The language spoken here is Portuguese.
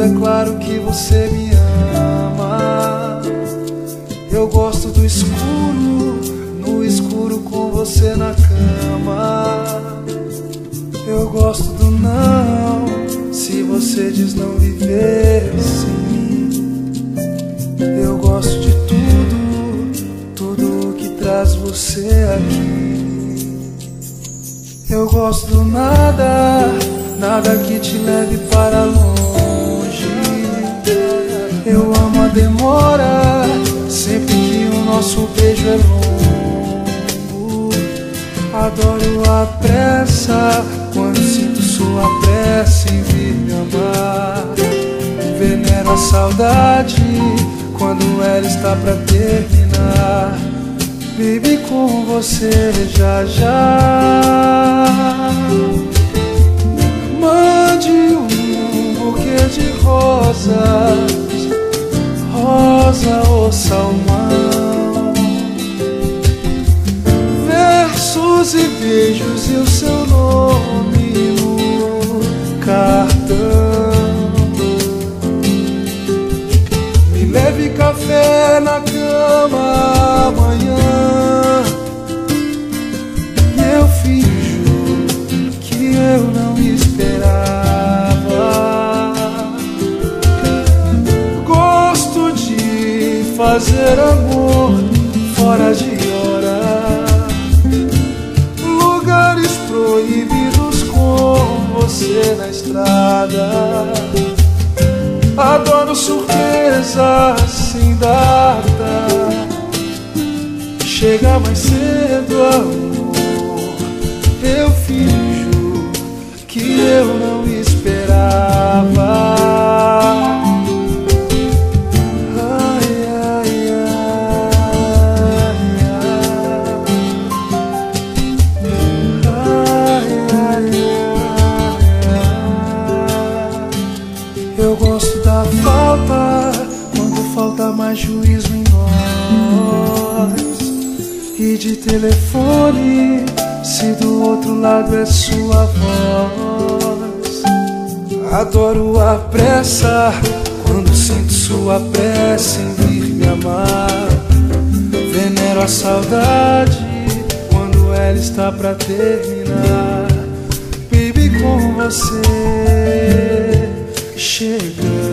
é claro que você me ama. Eu gosto do escuro, no escuro com você na cama. Eu gosto do não, se você diz não viver sim. Eu gosto de tudo que traz você aqui. Eu gosto do nada, nada que te leve para longe. Eu amo a demora, sempre que o nosso beijo é longo. Adoro a pressa, quando sinto sua pressa em vir me amar. Venero a saudade, quando ela está pra terminar. Baby, com você já já. Mande um buquê de rosas, rosa ou salmão, versos e beijos e o seu nome no cartão. Me leve café na cama amanhã, e eu finjo que eu não esperava. Gosto de fazer amor fora de hora, lugares proibidos com você na estrada. Adoro surpresa sem data, chega mais cedo, amor. Eu finjo que eu não esperava. Ai, ai, ai, ai, ai. Eu gosto da falta, quando falta mais juízo em nós. E de telefone, se do outro lado é sua voz. Adoro a pressa, quando sinto sua pressa em vir me amar. Venero a saudade, quando ela está pra terminar. Baby, com você chegando.